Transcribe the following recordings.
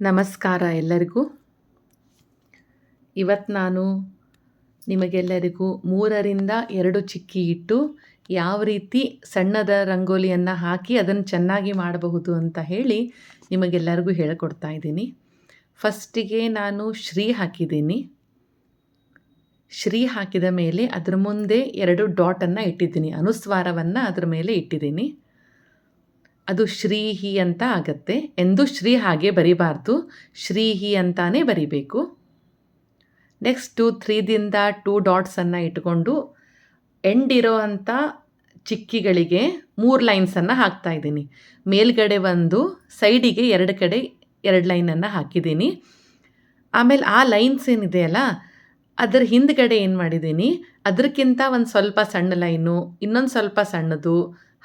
ನಮಸ್ಕಾರ ಎಲ್ಲರಿಗೂ. ಇವತ್ತು ನಾನು ನಿಮಗೆಲ್ಲರಿಗೂ 3ರಿಂದ 2 ಚಿಕ್ಕಿ ಇಟ್ಟು ಯಾವ ರೀತಿ ಸಣ್ಣದ ರಂಗೋಲಿಯನ್ನು ಹಾಕಿ ಅದನ್ನು ಚೆನ್ನಾಗಿ ಮಾಡಬಹುದು ಅಂತ ಹೇಳಿ ನಿಮಗೆಲ್ಲರಿಗೂ ಹೇಳಿಕೊಡ್ತಾ ಇದ್ದೀನಿ. ಫಸ್ಟಿಗೆ ನಾನು ಶ್ರೀ ಹಾಕಿದ್ದೀನಿ. ಶ್ರೀ ಹಾಕಿದ ಮೇಲೆ ಅದರ ಮುಂದೆ 2 ಡಾಟನ್ನು ಇಟ್ಟಿದ್ದೀನಿ, ಅನುಸ್ವಾರವನ್ನು ಅದರ ಮೇಲೆ ಇಟ್ಟಿದ್ದೀನಿ. ಅದು ಶ್ರೀಹಿ ಅಂತ ಆಗತ್ತೆ. ಎಂದು ಶ್ರೀ ಹಾಗೆ ಬರಿಬಾರ್ದು, ಶ್ರೀಹಿ ಅಂತಾನೇ ಬರಿಬೇಕು. ನೆಕ್ಸ್ಟು 3ದಿಂದ 2 ಡಾಟ್ಸನ್ನು ಇಟ್ಕೊಂಡು ಎಂಡ್ ಇರೋ ಅಂಥ ಚಿಕ್ಕಿಗಳಿಗೆ 3 ಲೈನ್ಸನ್ನು ಹಾಕ್ತಾಯಿದ್ದೀನಿ. ಮೇಲ್ಗಡೆ 1, ಸೈಡಿಗೆ 2 ಕಡೆ 2 ಲೈನನ್ನು ಹಾಕಿದ್ದೀನಿ. ಆಮೇಲೆ ಆ ಲೈನ್ಸ್ ಏನಿದೆಯಲ್ಲ ಅದರ ಹಿಂದ್ಗಡೆ ಏನು ಮಾಡಿದ್ದೀನಿ, ಅದಕ್ಕಿಂತ ಒಂದು ಸ್ವಲ್ಪ ಸಣ್ಣ ಲೈನು, ಇನ್ನೊಂದು ಸ್ವಲ್ಪ ಸಣ್ಣದು,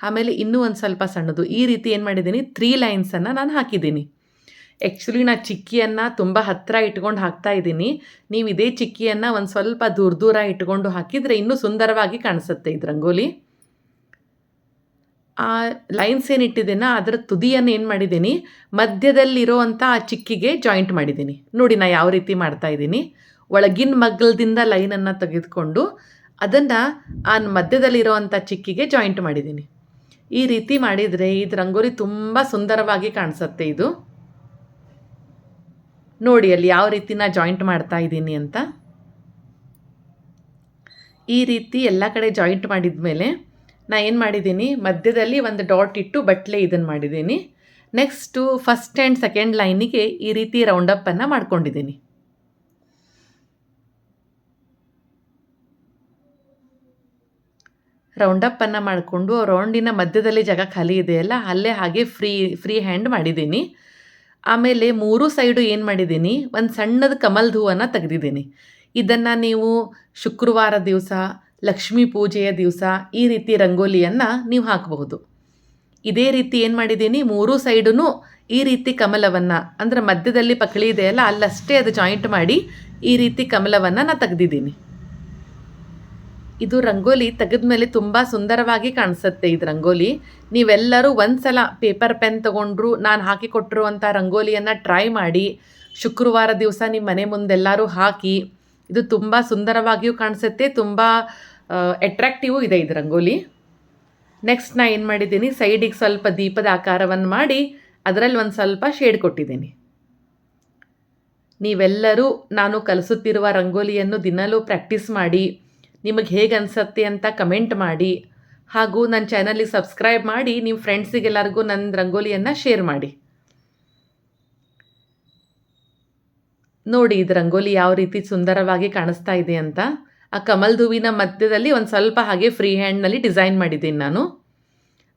ಆಮೇಲೆ ಇನ್ನೂ ಒಂದು ಸ್ವಲ್ಪ ಸಣ್ಣದು, ಈ ರೀತಿ ಏನು ಮಾಡಿದ್ದೀನಿ 3 ಲೈನ್ಸನ್ನು ನಾನು ಹಾಕಿದ್ದೀನಿ. ಆ್ಯಕ್ಚುಲಿ ನಾನು ಚಿಕ್ಕಿಯನ್ನು ತುಂಬ ಹತ್ತಿರ ಇಟ್ಕೊಂಡು ಹಾಕ್ತಾಯಿದ್ದೀನಿ. ನೀವು ಇದೇ ಚಿಕ್ಕಿಯನ್ನು ಒಂದು ಸ್ವಲ್ಪ ದೂರ ಇಟ್ಕೊಂಡು ಹಾಕಿದರೆ ಇನ್ನೂ ಸುಂದರವಾಗಿ ಕಾಣಿಸುತ್ತೆ ಇದು ರಂಗೋಲಿ. ಆ ಲೈನ್ಸ್ ಏನಿಟ್ಟಿದ್ದೀನೋ ಅದರ ತುದಿಯನ್ನು ಏನು ಮಾಡಿದ್ದೀನಿ, ಮಧ್ಯದಲ್ಲಿರೋ ಅಂಥ ಆ ಚಿಕ್ಕಿಗೆ ಜಾಯಿಂಟ್ ಮಾಡಿದ್ದೀನಿ. ನೋಡಿ ನಾನು ಯಾವ ರೀತಿ ಮಾಡ್ತಾಯಿದ್ದೀನಿ. ಒಳಗಿನ ಮಗ್ಗಲದಿಂದ ಲೈನನ್ನು ತೆಗೆದುಕೊಂಡು ಅದನ್ನು ಆ ಮಧ್ಯದಲ್ಲಿರೋ ಅಂಥ ಚಿಕ್ಕಿಗೆ ಜಾಯಿಂಟ್ ಮಾಡಿದ್ದೀನಿ. ಈ ರೀತಿ ಮಾಡಿದರೆ ಇದು ರಂಗೋಲಿ ತುಂಬ ಸುಂದರವಾಗಿ ಕಾಣಿಸುತ್ತೆ. ಇದು ನೋಡಿ ಅಲ್ಲಿ ಯಾವ ರೀತಿ ನಾನು ಜಾಯಿಂಟ್ ಮಾಡ್ತಾ ಇದ್ದೀನಿ ಅಂತ. ಈ ರೀತಿ ಎಲ್ಲ ಕಡೆ ಜಾಯಿಂಟ್ ಮಾಡಿದ ಮೇಲೆ ನಾನು ಏನು ಮಾಡಿದ್ದೀನಿ, ಮಧ್ಯದಲ್ಲಿ ಒಂದು ಡಾಟ್ ಇಟ್ಟು ಬಟ್ಲೆ ಇದನ್ನು ಮಾಡಿದ್ದೀನಿ. ನೆಕ್ಸ್ಟು ಫಸ್ಟ್ ಆ್ಯಂಡ್ ಸೆಕೆಂಡ್ ಲೈನಿಗೆ ಈ ರೀತಿ ರೌಂಡಪ್ಪನ್ನು ಮಾಡ್ಕೊಂಡಿದ್ದೀನಿ. ರೌಂಡಪ್ಪನ್ನು ಮಾಡಿಕೊಂಡು ರೌಂಡಿನ ಮಧ್ಯದಲ್ಲಿ ಜಾಗ ಖಾಲಿ ಇದೆಯಲ್ಲ ಅಲ್ಲೇ ಹಾಗೆ ಫ್ರೀ ಹ್ಯಾಂಡ್ ಮಾಡಿದ್ದೀನಿ. ಆಮೇಲೆ 3 ಸೈಡು ಏನು ಮಾಡಿದ್ದೀನಿ, ಒಂದು ಸಣ್ಣದ ಕಮಲ್ದ ಹೂವನ್ನು ತೆಗೆದಿದ್ದೀನಿ. ಇದನ್ನು ನೀವು ಶುಕ್ರವಾರ ದಿವಸ, ಲಕ್ಷ್ಮೀ ಪೂಜೆಯ ದಿವಸ ಈ ರೀತಿ ರಂಗೋಲಿಯನ್ನು ನೀವು ಹಾಕಬಹುದು. ಇದೇ ರೀತಿ ಏನು ಮಾಡಿದ್ದೀನಿ, 3 ಸೈಡೂ ಈ ರೀತಿ ಕಮಲವನ್ನು, ಅಂದರೆ ಮಧ್ಯದಲ್ಲಿ ಪಕಳಿ ಇದೆಯಲ್ಲ ಅಲ್ಲಷ್ಟೇ ಅದು ಜಾಯಿಂಟ್ ಮಾಡಿ ಈ ರೀತಿ ಕಮಲವನ್ನು ನಾನು ತೆಗೆದಿದ್ದೀನಿ. ಇದು ರಂಗೋಲಿ ತೆಗೆದ್ಮೇಲೆ ತುಂಬ ಸುಂದರವಾಗಿ ಕಾಣಿಸುತ್ತೆ. ಇದು ರಂಗೋಲಿ ನೀವೆಲ್ಲರೂ ಒಂದು ಸಲ ಪೇಪರ್ ಪೆನ್ ತೊಗೊಂಡ್ರು ನಾನು ಹಾಕಿಕೊಟ್ಟಿರುವಂಥ ರಂಗೋಲಿಯನ್ನು ಟ್ರೈ ಮಾಡಿ ಶುಕ್ರವಾರ ದಿವಸ ನಿಮ್ಮ ಮನೆ ಮುಂದೆಲ್ಲರೂ ಹಾಕಿ. ಇದು ತುಂಬ ಸುಂದರವಾಗಿಯೂ ಕಾಣಿಸುತ್ತೆ, ತುಂಬ ಅಟ್ರಾಕ್ಟಿವೂ ಇದೆ ಇದು ರಂಗೋಲಿ. ನೆಕ್ಸ್ಟ್ ನಾನು ಏನು ಮಾಡಿದ್ದೀನಿ, ಸೈಡಿಗೆ ಸ್ವಲ್ಪ ದೀಪದ ಆಕಾರವನ್ನು ಮಾಡಿ ಅದರಲ್ಲಿ ಒಂದು ಸ್ವಲ್ಪ ಶೇಡ್ ಕೊಟ್ಟಿದ್ದೀನಿ. ನೀವೆಲ್ಲರೂ ನಾನು ಕಲಿಸುತ್ತಿರುವ ರಂಗೋಲಿಯನ್ನು ದಿನವೂ ಪ್ರಾಕ್ಟೀಸ್ ಮಾಡಿ ನಿಮಗೆ ಹೇಗೆ ಅನಿಸುತ್ತೆ ಅಂತ ಕಮೆಂಟ್ ಮಾಡಿ, ಹಾಗೂ ನನ್ನ ಚಾನಲಿಗೆ ಸಬ್ಸ್ಕ್ರೈಬ್ ಮಾಡಿ ನಿಮ್ಮ ಫ್ರೆಂಡ್ಸಿಗೆಲ್ಲರಿಗೂ ನನ್ನ ರಂಗೋಲಿಯನ್ನು ಶೇರ್ ಮಾಡಿ. ನೋಡಿ ಇದು ರಂಗೋಲಿ ಯಾವ ರೀತಿ ಸುಂದರವಾಗಿ ಕಾಣಿಸ್ತಾ ಇದೆ ಅಂತ. ಆ ಕಮಲ್ದ ಹೂವಿನ ಮಧ್ಯದಲ್ಲಿ ಒಂದು ಸ್ವಲ್ಪ ಹಾಗೆ ಫ್ರೀ ಹ್ಯಾಂಡ್ನಲ್ಲಿ ಡಿಸೈನ್ ಮಾಡಿದ್ದೀನಿ ನಾನು.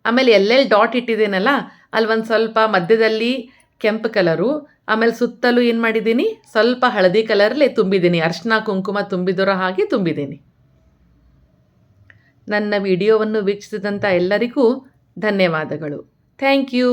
ಆಮೇಲೆ ಎಲ್ಲೆಲ್ಲಿ ಡಾಟ್ ಇಟ್ಟಿದ್ದೀನಲ್ಲ ಅಲ್ಲಿ ಒಂದು ಸ್ವಲ್ಪ ಮಧ್ಯದಲ್ಲಿ ಕೆಂಪು ಕಲರು, ಆಮೇಲೆ ಸುತ್ತಲೂ ಏನು ಮಾಡಿದ್ದೀನಿ, ಸ್ವಲ್ಪ ಹಳದಿ ಕಲರಲ್ಲೇ ತುಂಬಿದ್ದೀನಿ, ಅರಿಶಿನ ಕುಂಕುಮ ತುಂಬಿದರೋ ಹಾಗೆ ತುಂಬಿದ್ದೀನಿ. ನನ್ನ ವಿಡಿಯೋವನ್ನು ವೀಕ್ಷಿಸಿದಂಥ ಎಲ್ಲರಿಗೂ ಧನ್ಯವಾದಗಳು. Thank you.